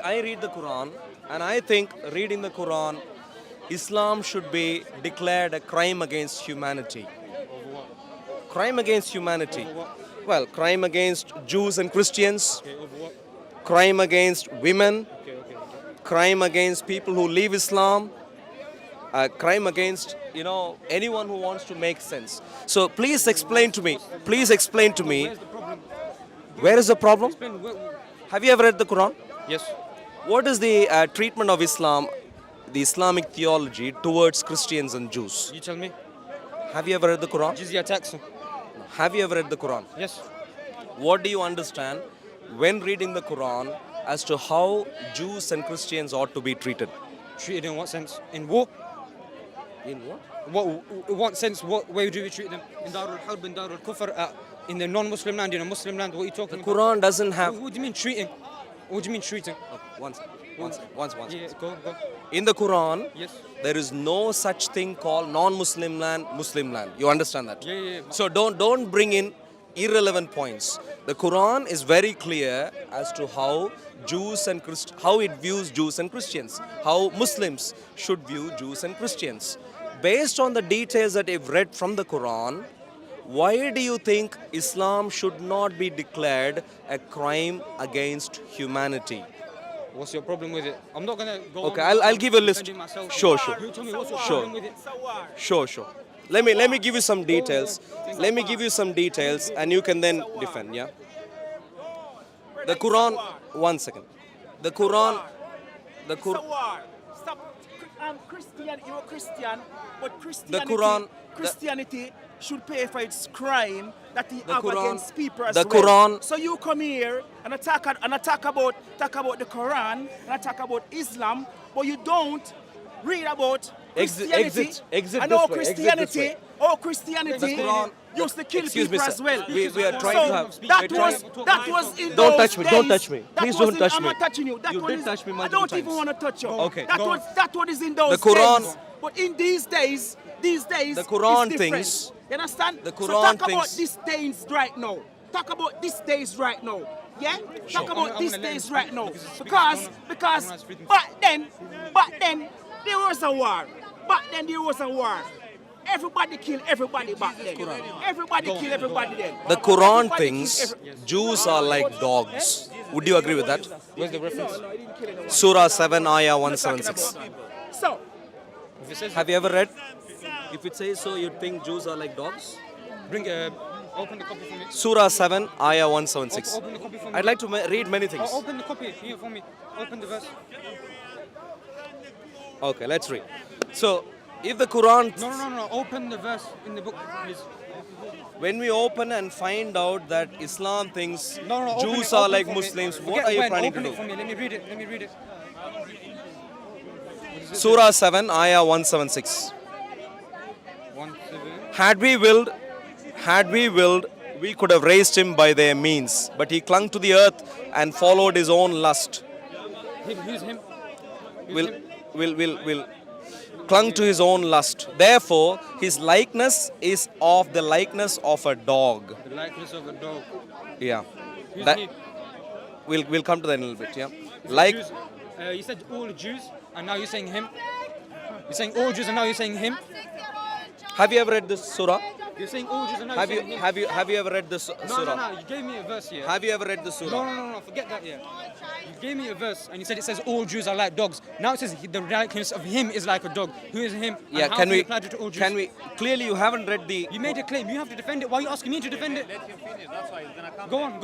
I read the Quran, and I think reading the Quran, Islam should be declared a crime against humanity. Crime against humanity. Well, crime against Jews and Christians, Okay, over what? crime against women, Okay. crime against people who leave Islam, crime against anyone who wants to make sense. So please explain to me. Please explain to me. Where's the problem? Where is the problem? Explain. Have you ever read the Quran? Yes. What is the treatment of Islam, the Islamic theology towards Christians and Jews? You tell me. Have you ever read the Quran? Jizya tax. Have you ever read the Quran? Yes. What do you understand when reading the Quran as to how Jews and Christians ought to be treated? Treated in what sense? In war? In what? What sense? What way do we treat them? In Darul Harb, in Darul Kufr, in the non-Muslim land, in a Muslim land? What are you talking The about? Quran doesn't have. What do you mean treating? What do you mean treating? One second. Yeah, go. In the Quran, Yes. there is no such thing called non-Muslim land, Muslim land. You understand that? Yeah. So don't bring in irrelevant points. The Quran is very clear as to how Jews and how it views Jews and Christians, how Muslims should view Jews and Christians. Based on the details that you've read from the Quran, why do you think Islam should not be declared a crime against humanity? What's your problem with it? I'm not gonna go. Okay, on I'll give you a list. defending myself. Sure. You tell me what's your Sure. problem with it? Sure. Let me give you some details. Let me give you some details, and you can then defend. Yeah. The Quran. One second. The Quran. Stop. Christian, you're a Christian, but Quran- Christianity should pay for its crime that he The have Quran- against people as the well. Quran- So you come here and talk about the Quran and talk about Islam, but you don't read about Christianity. Exit and this all way, exit this Christianity, way. Christianity The Quran- used to kill Excuse me, people sir. as well. We are trying to have. That we're was trying- that was in Don't those touch me, days. don't touch me. That Please was don't in- touch I'm me. not touching you. That You one did is- touch me I multiple don't even times. want to touch you. Okay. That what is in those The Quran- days. But in these days, The Quran is different. thinks- You understand? the So Quran talk about thinks- these days right now. Talk about these days right now. Yeah? Talk I'm about gonna these let him days speak right now. because he's speaking. Because Everyone's freedom. back then there was a war. Back then there was a war. Everybody killed everybody back then. Everybody killed everybody then. The Quran Everybody thinks killed Jews are like dogs. Would you agree with that? Where's the reference? Surah 7, Ayah 176. So, If it says, Have you ever read? If it says so, you'd think Jews are like dogs? open the copy for me. Surah 7, Ayah 176. Open the copy for me. I'd like to read many things. Open the copy here for me. Open the verse. Okay, let's read. So, if the Quran, No. Open the verse in the book, please. when we open and find out that Islam thinks No. Open Jews it, are open like for me. Muslims, what Forget are you when, planning open to it for do? me. Let me read it. Surah 7, Ayah 176. 1-7. Had we willed, we could have raised him by their means, but he clung to the earth and followed his own lust. Who's him? Will clung to his own lust. Therefore, his likeness is of the likeness of a dog. The likeness of a dog. Yeah. Who's That he? we'll come to that in a little bit. Yeah. You said Like Jews, you said all Jews, and now you're saying him. You're saying all Jews, and now you're saying him. have you ever read this surah? You're saying all Jews, and now Have you're you saying him. have you ever read this surah? No. You gave me a verse here. Have you ever read the surah? No. Forget that. Yeah. You gave me a verse, and you said it says all Jews are like dogs. Now it says the likeness of him is like a dog. Who is him? And Yeah, how can you we apply it to all Jews? can we clearly you haven't read the You made a claim. You have to defend it. Why are you asking me to defend it? Go on.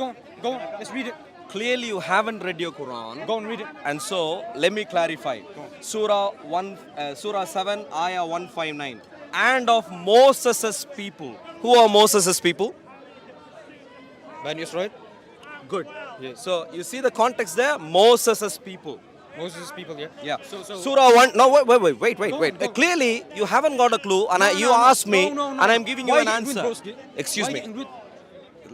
Let's read it. clearly you haven't read your Quran. Go and read it. And so let me clarify. Surah 7 Ayah 159. And of Moses' people. Who are Moses' people? Bani Israel. Good. So you see the context there? Moses' people. Moses' people. Yeah. Yeah. So Surah 1. No, wait. Go. Clearly, you haven't got a clue, and you No. asked me, No. and I'm giving you Why an are you getting answer. rude, broski? Excuse Why are me. you getting rude?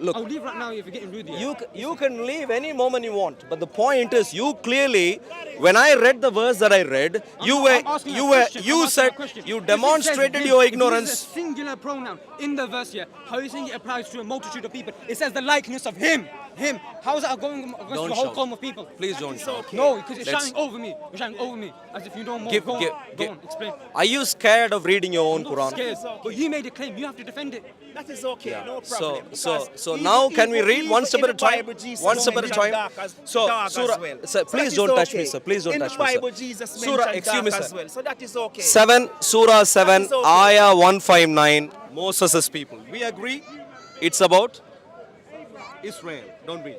Look, I'll leave right now if you're getting rude. Yeah. you can leave any moment you want, but the point is, you clearly when I read the verse that I read, I'm asking a question. I'm asking said, a question. you If it says demonstrated him, your if it uses ignorance. a singular pronoun in the verse here. How are you saying it applies to a multitude of people? It says the likeness of him. Him. How is that going against Don't the whole shout. column of people? Please don't shout. No, because you're Let's- shouting over me. You're shouting over me. As if you don't know more. Give- Go on, give- go give- on, explain. Are you scared of reading your own I'm not Quran? scared. But you made a claim. You have to defend it. That is okay, no So, problem. so because now can we even- read one even step in at a the time? Bible, Jesus One step at a mentioned time. dark as- So, dark as Surah, well. sir, So please that don't is touch me, okay. sir. Please don't touch me, In the Bible, sir. Jesus Surah, mentioned excuse me, dark as sir. well. So that is okay. 7, Surah 7, That is okay. Ayah 159, Moses' people. We agree? It's about Israel. Don't we?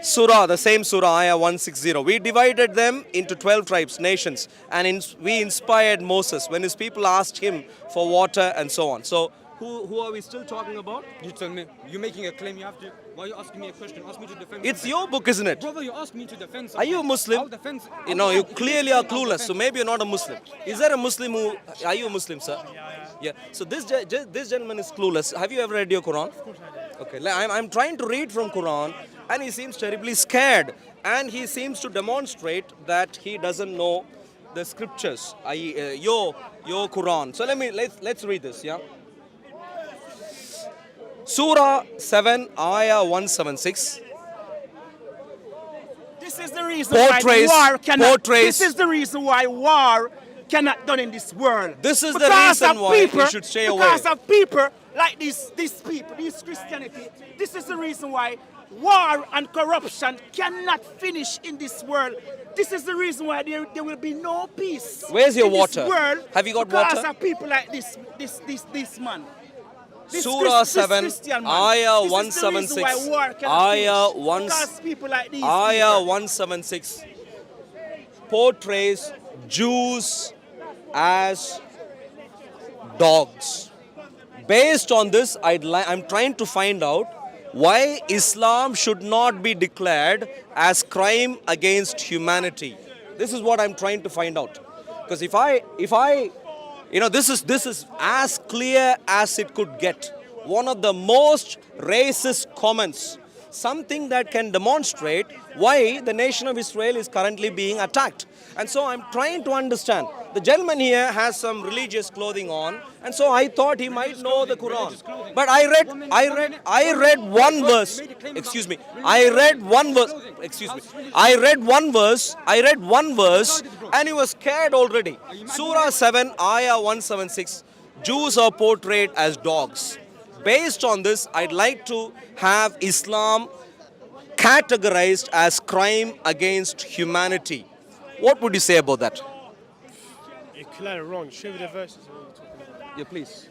Surah, the same Surah, Ayah 160. We divided them into 12 tribes, nations, and we inspired Moses when his people asked him for water and so on. So, who are we still talking about? You tell me. You're making a claim. You have to. Why are you asking me a question? Ask me to defend. It's something. your book, isn't it? Brother, you asked me to defend. Are you a something. Muslim? I'll defend. You know, you I'll clearly are defend. clueless, so maybe you're not a Muslim. Is there a Muslim who... Are you a Muslim, sir? Yeah. So this gentleman is clueless. Have you ever read your Quran? Of course I have. Okay, I'm trying to read from Quran, and he seems terribly scared. And he seems to demonstrate that he doesn't know the scriptures, i.e. Your Quran. So let's read this, yeah? Surah 7, Ayah 176. This is the reason why Portrays- war cannot. portrays- This is the reason why war cannot done in this world. This is the Because reason of why people, you should stay away. Because of people like these people, this Christianity. This is the reason why war and corruption cannot finish in this world. This is the reason why there will be no peace. Where's your in this water? world Have you got because water? of people like this man. This Surah This 7, Christian man. Ayah This is the reason 176. why war cannot Ayah finish. 1 Because people like these Ayah people. 176 portrays Jews as dogs. Based on this, I'm trying to find out why Islam should not be declared as crime against humanity. This is what I'm trying to find out. Because if I this is as clear as it could get. One of the most racist comments, something that can demonstrate why the nation of Israel is currently being attacked. And so I'm trying to understand. The gentleman here has some religious clothing on, and so I thought he might know the Quran. But I read one verse. Excuse me. I read one verse. Excuse me. I read one verse, and he was scared already. Surah 7, Ayah 176. Jews are portrayed as dogs. Based on this, I'd like to have Islam categorized as crime against humanity. What would you say about that? You're clearly wrong. Show me the verses. What are you talking about? Yeah, please.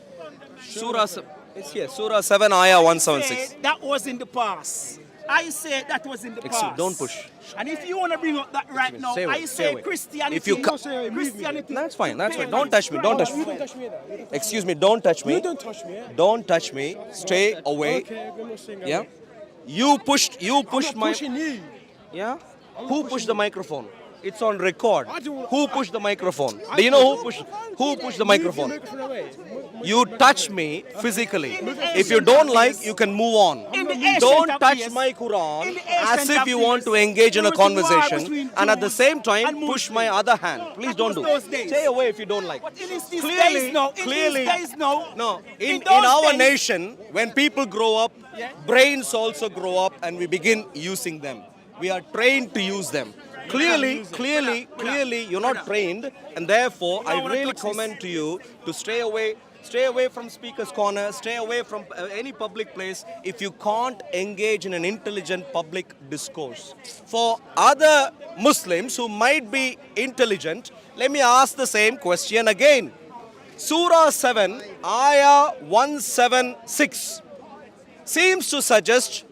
It's here. Surah 7, Ayah 176. That was in the past. I say that was in the past. Don't push. And if you want to bring up that right now, Stay away, I stay say away. Christianity. If you Christianity. That's fine. Don't touch me. Don't touch You me. don't touch me either. Excuse me. Don't touch me. You don't touch me. Don't touch me. Stay away. Okay, I'm not saying Yeah. I'm You pushed not my. pushing you. Yeah. Who pushed the microphone? It's on record. I don't- Who pushed the microphone? Do you know who pushed the microphone? Move your microphone away. You touch me physically. If you don't like, you can move on. In the ancient Don't of touch days- my in Quran the as ancient if of you want to days, engage in a there was war conversation, between and at the Jews same time and push my Muslims. other hand. Please That don't do was those it. days. Stay away if you don't like. But in these days Clearly, now, clearly, in these days now, no. In those our days- nation, when people grow up, Yeah. brains also grow up, and we begin using them. We are trained to use them. Clearly, you're not trained, and therefore, I really commend to you to stay away. Stay away from Speaker's Corner, stay away from any public place if you can't engage in an intelligent public discourse. For other Muslims who might be intelligent, let me ask the same question again. Surah 7, Ayah 176 seems to suggest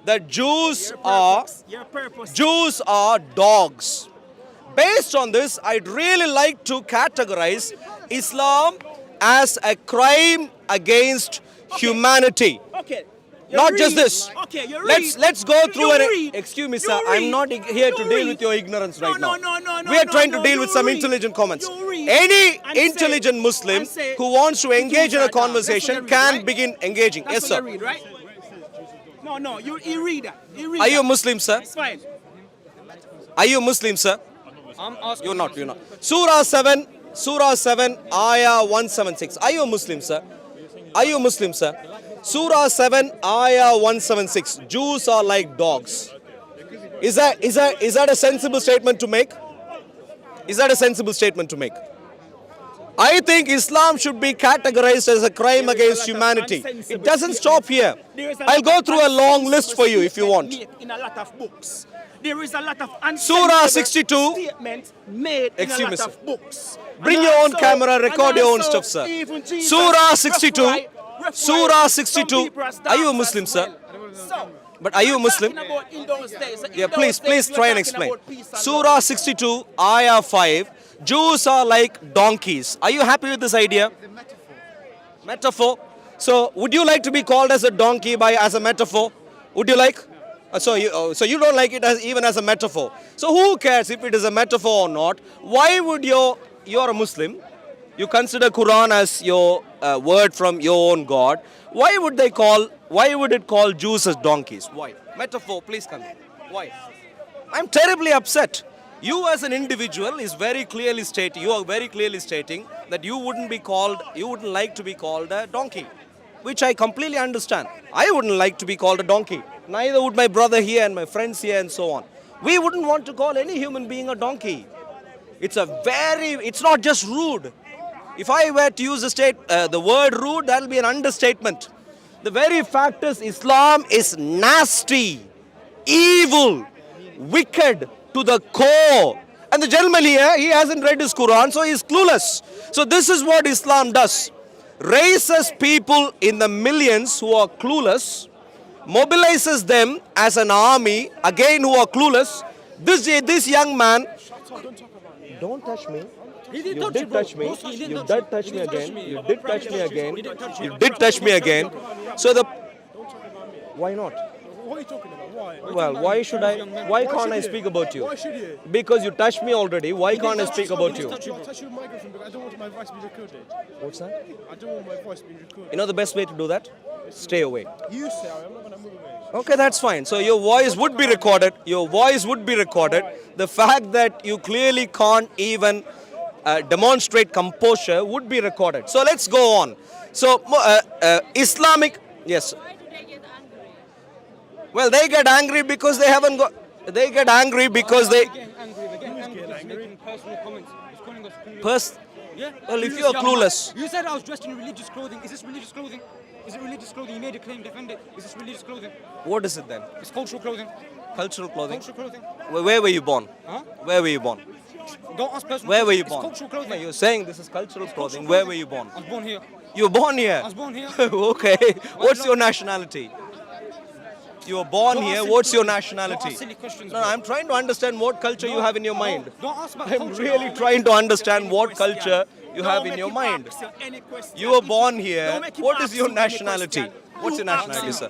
that Jews are dogs. Based on this, I'd really like to categorize Islam as a crime against humanity. Okay. Not just this. Okay, you Let's go through read. excuse me, You sir. read. I'm not here to You deal read. with your ignorance right No, now. no, We are no, trying no, to deal you with some read. intelligent comments. You read Any and say- intelligent Muslim and say, who wants to "The engage Jews in are a dogs." That's conversation what you read, can right? begin engaging. That's Yes, what sir. you read, right? No, you read that. You read Are you a that. Muslim, sir? It's fine. Are you a Muslim, sir? I'm asking. You're not. Surah 7, Ayah 176. Are you a Muslim, sir? Are you a Muslim, sir? Surah 7, Ayah 176. Jews are like dogs. Is that a sensible statement to make? Is that a sensible statement to make? I think Islam should be categorized as a crime against humanity. It doesn't stop here. I'll go through a long list for you if you want. In a lot of books. There is a lot of Surah 62. statements made in a lot of books. Bring your own camera, record your own stuff, sir. Surah 62. Surah 62. Are you a Muslim, sir? But are you a Muslim? Yeah, please try and explain. Surah 62, Ayah 5. Jews are like donkeys. Are you happy with this idea? Metaphor. So, would you like to be called as a donkey as a metaphor? Would you like? So you don't like it even as a metaphor. So who cares if it is a metaphor or not? Why would you're a Muslim? You consider Quran as your word from your own God. Why would it call Jews as donkeys? Why? Metaphor, please come. Why? I'm terribly upset. You as an individual is very clearly stating, you are very clearly stating that you wouldn't like to be called a donkey, which I completely understand. I wouldn't like to be called a donkey. Neither would my brother here and my friends here and so on. We wouldn't want to call any human being a donkey. It's not just rude. If I were to use the word rude, that'll be an understatement. The very fact is Islam is nasty, evil, wicked to the core. And the gentleman here, he hasn't read his Quran, so he's clueless. So this is what Islam does. Raises people in the millions who are clueless, mobilizes them as an army, again who are clueless. This young man... Don't touch me. You did touch me. You did touch me again. You did touch me again. You did touch me again. So why not? What are you talking about? Why? Well, why can't I speak about you? Why should you? Because you touched me already. Why can't I speak about you? I'll touch your microphone because I don't want my voice to be recorded. What's that? I don't want my voice to be recorded. You know the best way to do that? Stay away. You say I'm not going to move away. Okay, that's fine. So your voice would be recorded. Your voice would be recorded. The fact that you clearly can't even demonstrate composure would be recorded. So let's go on. So Islamic, yes. Why do they get angry? Well, they get angry because they haven't got. They get angry because they. They're getting angry. He's making personal comments. He's calling us clueless. Yeah. Well, if Clueless you're young clueless. man. You said I was dressed in religious clothing. Is this religious clothing? Is it religious clothing? You made a claim, defend it. Is this religious clothing? What is it then? It's cultural clothing. Cultural clothing. Cultural clothing. Where were you born? Huh? Where were you born? Don't ask personal. Where were you It's born? cultural clothing. No, you're saying this is cultural clothing. Where were you born? I was born here. You were born here. I was born here. Okay. What's your nationality? You were born Don't ask here. silly What's your questions. nationality? Don't ask silly questions, No, bro. I'm trying to understand what culture you have in your mind. Don't ask about I'm culture. really trying to understand what culture you have in your mind. You were born here. What is your nationality? What's your nationality, sir?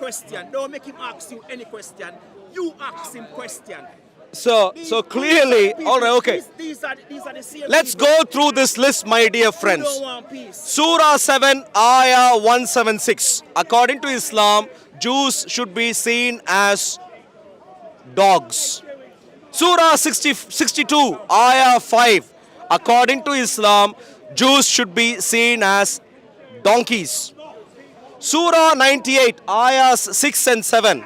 Don't make him ask you any question. You ask him question. So clearly, all right, okay. These are the same Let's people go through this list, my dear who friends. don't want peace. Surah 7, Ayah 176. According to Islam, Jews should be seen as dogs. Surah 62, Ayah 5. According to Islam, Jews should be seen as donkeys. Surah 98, Ayahs 6 and 7.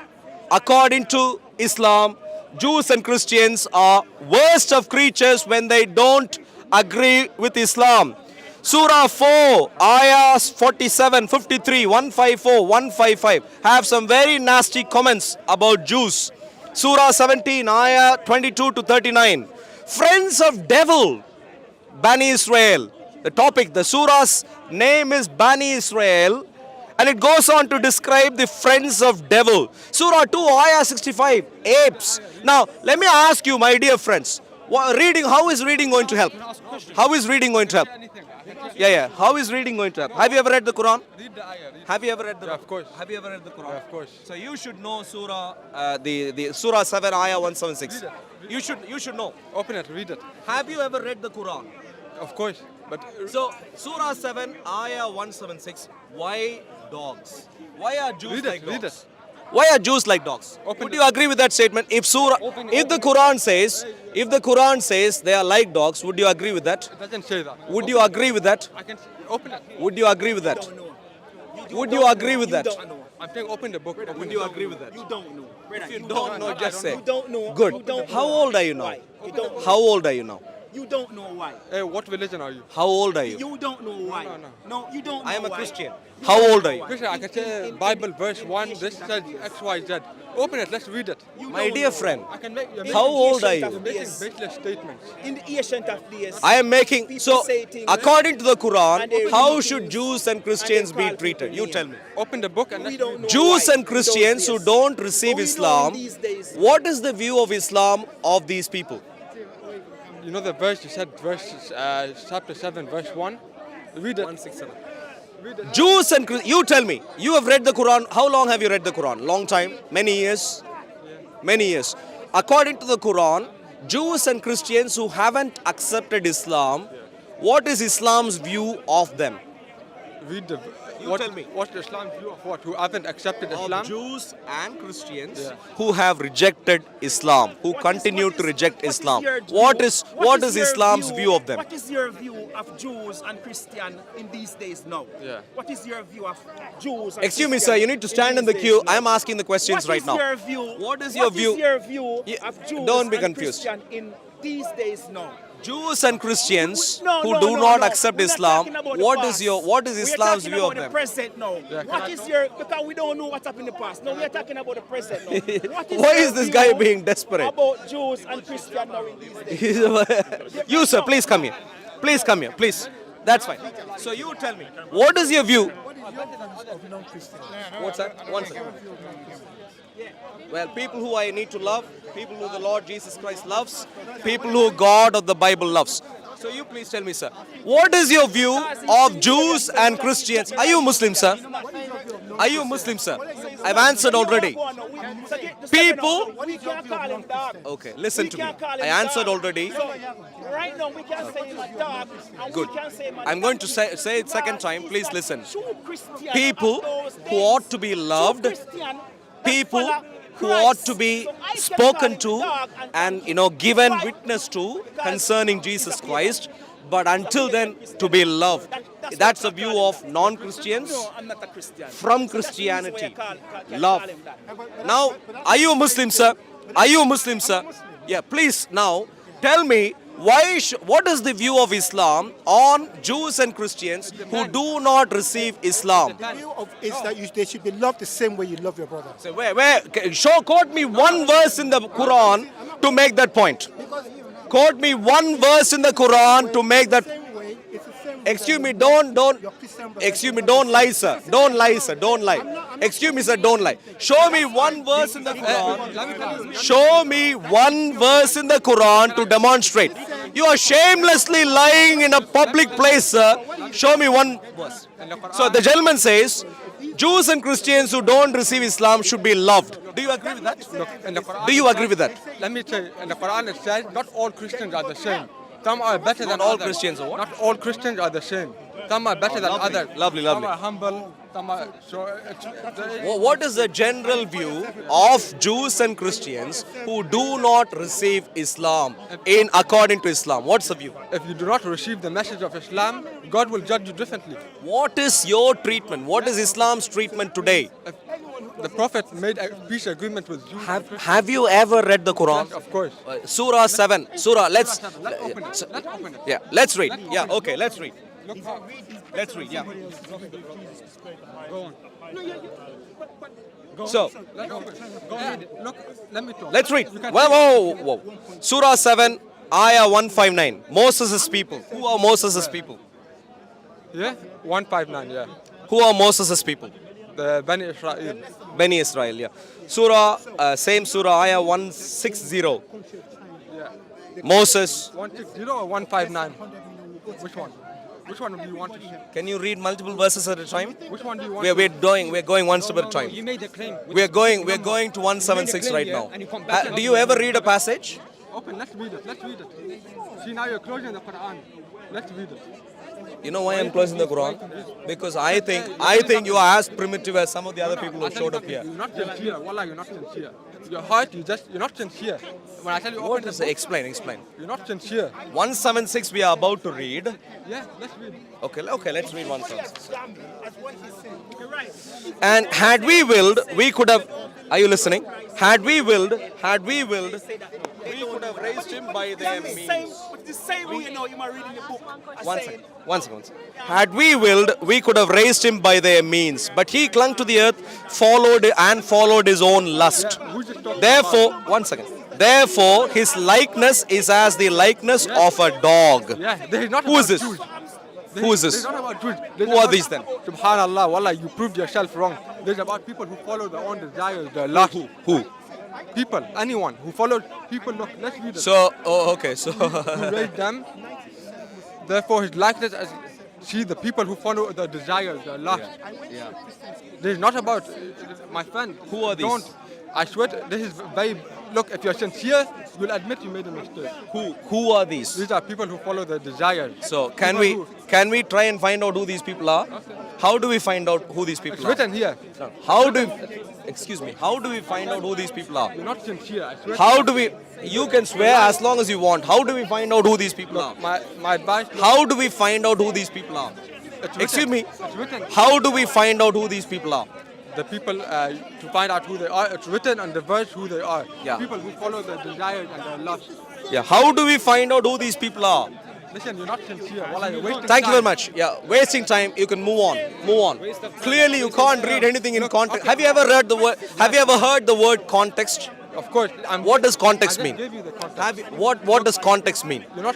According to Islam, Jews and Christians are worst of creatures when they don't agree with Islam. Surah 4, Ayahs 47, 53, 154, 155 have some very nasty comments about Jews. Surah 17, Ayah 22 to 39. Friends of devil, Bani Israel. The topic, the surah's name is Bani Israel, and it goes on to describe the friends of devil. Surah 2, Ayah 65, apes. Now, let me ask you, my dear friends, how is reading going to help? How is reading going to help? Yeah. How is reading going to help? Have you ever read the Quran? Read the ayah. Have you ever read the Quran? Of course. Have you ever read the Quran? Yeah, of course. So you should know Surah, the Surah 7, Ayah 176. You should know. Open it, read it. Have you ever read the Quran? Of course. But So, Surah 7, Ayah 176. Why dogs? Why are Jews read like it, read dogs? it. Why are Jews like dogs? Would you agree with that statement? If the Quran says they are like dogs, would you agree with that? It doesn't say that. Would you agree with that? I can open it. Would you agree with that? Would you agree with that? I'm saying open the book. Would you agree with that? You don't know. Brother, If you don't know, just say. You don't know. Good. You don't How know. old are you now? Why? You don't know. How old are you now? You don't know why. Hey, what religion are you? How old are you? You don't know why. No, you don't know I am a why. Christian. How old are you? Christian, I can say Bible verse 1, this says X, Y, Z. Open it, let's read it. You My don't dear know. friend, I can make you how old are Ancient you? of making days. baseless statements. In the ancient of days. I am making, People so say things, according to the and Quran, they how read should things, Jews and Christians and they be call treated? people You tell me. Open the book and We let's don't read know it. Jews why and in those Christians who days. don't receive But we know Islam, in these days. what is the view of Islam of these people? You know the verse, you said verse, chapter 7, verse 1? Read it. 167. Jews and you tell me, you have read the Quran. How long have you read the Quran? Long time? Many years? Many years. According to the Quran, Jews and Christians who haven't accepted Islam, what is Islam's view of them? Read the. You tell me. What's Islam's view of what? Who haven't accepted Islam? Of Jews and Christians Yeah. who have rejected Islam, who continue to reject Islam. What is your Islam's view of them? What is your view of Jews and Christians in these days now? Yeah. What is your view of Jews and Excuse me, Christians sir, you need to stand in the these queue. days now? I am asking the questions right now. What is your view? What is your view? What is your view Yeah, of Jews don't be and confused. Christians in these days now? Jews and Christians No, who no, do no, not no. accept We're not Islam, talking about the what past. is Islam's We're view of talking about them? the present now. What is your, because we don't know what's happened in the past. No, we are talking about the present now. What Why your is this guy view being desperate? about Jews and Christians now in these days? You sir, please come here. Please come here, please. That's fine. So you tell me, what is your view? What's that? One second. Well, people who I need to love, people who the Lord Jesus Christ loves, people who God of the Bible loves. So you please tell me, sir, what is your view of Jews and Christians? Are you Muslim, sir? Are you Muslim, sir? I've answered already. People- We can't call him dog. Okay, listen We to me. can't call him I answered dog. already. So, right now, we can say him a dog. And Good. We can say him a I'm going to donkey. say it second time. Because Please he's a listen. true Christian People of those who days. ought to be loved, True Christian that people follow who Christ. ought to be So I can spoken call him to dog and donkey. given Why? witness to Because concerning he's Jesus a Christ, but until then to be loved. That's the view of non-Christians No, I'm not a Christian. from So that's the reason why I Christianity. can Love. call him that. Now, are you a Muslim, sir? Are you a Muslim, sir? Yeah, please now tell me what is the view of Islam on Jews and Christians who do not receive Islam? The view of is that they should be loved the same way you love your brother. So quote me one verse in the Quran to make that point. Quote me one verse in the Quran to make that. Same way, it's the same way Excuse that me, you don't. love your Christian brother. Excuse me, don't lie, sir. Don't lie, sir. Don't lie. Excuse me, sir. Don't lie. Show me one verse in the Quran. Show me one verse in the Quran to demonstrate. You are shamelessly lying in a public place, sir. Show me one verse. So the gentleman says, Jews and Christians who don't receive Islam should be loved. Do you agree with that? Look, in the Quran Do you it agree with says- that? Let me tell you, in the Quran it says not all Christians are the same. Some are better than all others. Christians are what? Not all Christians are the same. Some are better than lovely, others. lovely, lovely. Some are humble. Some are so. What is the general view of Jews and Christians who do not receive Islam according to Islam? What's the view? If you do not receive the message of Islam, God will judge you differently. What is your treatment? What is Islam's treatment today? If the Prophet made a peace agreement with Jews, Have you ever read the Quran? yes, of course. Surah 7. Surah, let's Let's open it. Let's open it. yeah, let's read. Yeah, okay, let's read. Let's read, yeah. Go on. So, Let's open it. Go read it. Look, let me talk. let's read. You can Whoa. Surah 7, Ayah 159. Moses' people. Who are Moses' people? Yeah, 159. Yeah, Who are Moses' people? the Bani Israel. Bani Israel, yeah. Surah, same Surah, Ayah 160. Yeah, Moses. 160 or 159. Which one? Which one do you want to see? Can you read multiple verses at a time? Which one do you want? We're going one step at a time. You made a claim. We're going to 176 right claim, yeah, now. and you come back and Do you ever read a passage? Open, let's read it. Let's read it. See, now you're closing the Quran. Let's read it. You know why I'm closing the Quran? Because I think you are as primitive as some of the other people who showed up here. You're not sincere. Wallah, you're not sincere. Your heart, you're not sincere. When I tell you open What the is book, it? Explain. you're not sincere. 176 we are about to read. Yeah, let's read. Okay, let's read 176. And had we willed, we could have. Are you listening? Had we willed, we could have raised him by their means. The same way you know you are reading the book. One second. Had we willed, we could have raised him by their means. But he clung to the earth, followed his own lust. Who's just talking Therefore, one second. Therefore, his likeness is as the likeness of a dog. Yeah, this is not Who is about this? Jews. Who is This this? is not about Jews. This Who is are about- these then? Subhanallah, wallah, you proved yourself wrong. This is about people who follow their own desires, their lust. Who? People, anyone who follows people. Look, let's read it. So, okay, so. Who raised them. Therefore, his likeness as see the people who follow their desires, their lust. Yeah. This is not about my friend. Who are these? Don't. I swear, this is very. Look, if you're sincere, you'll admit you made a mistake. Who are these? These are people who follow their desires. So People can who- we try and find out who these people are? How do we find out who these people It's are? written here. How do we find out who these people are? You're not sincere. I swear. How do we? You can swear as long as you want. How do we find out who these people are? My advice. How do we find out who these people are? It's written. Excuse me. It's written. How do we find out who these people are? The people to find out who they are. It's written on the verse who they are. Yeah. People who follow their desires and their lust. Yeah. How do we find out who these people are? Listen, you're not sincere. Wallah, you're wasting Thank you very time. much. Yeah, wasting time. You can move on. Clearly, you can't read anything in context. Have you ever heard the word? Have you ever heard the word context? Of course. What does context I mean? just gave you the context. What does context mean? You're not.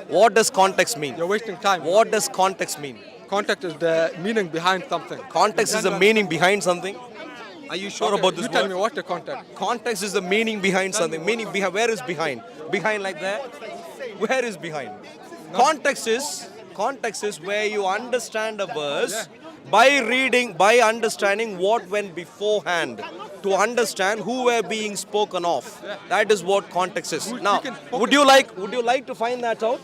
What does context mean? You're wasting time. What does context mean? Context is the meaning behind something. Context is the meaning behind something. Are you sure Okay, about this you tell word? me what's the context. Context is the meaning behind something. Meaning behind. Where is behind? Behind like that? Where is behind? Context is where you understand a verse by reading, by understanding what went beforehand, to understand who were being spoken of. That is what context is. Now, would you like to find that out?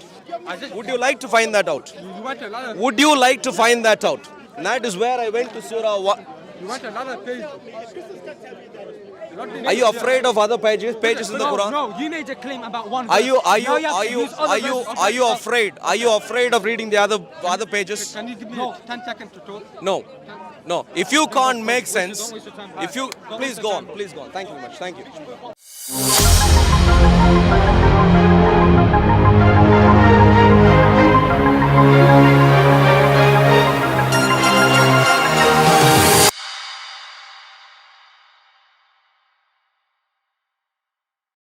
Would you like to find that out? You went to another. Would you like to find that out? And that is where I went to Surah. You went to another page. Are you afraid of other pages in the Quran? No, you made a claim about one Are verse. you Now have to use other verses. are you afraid? Are you afraid of reading the other pages? Can you give me 10 seconds to talk? No. If you can't make sense, Don't waste your time. if you Don't please waste go your on, time. please go on. Thank you very much. Thank you.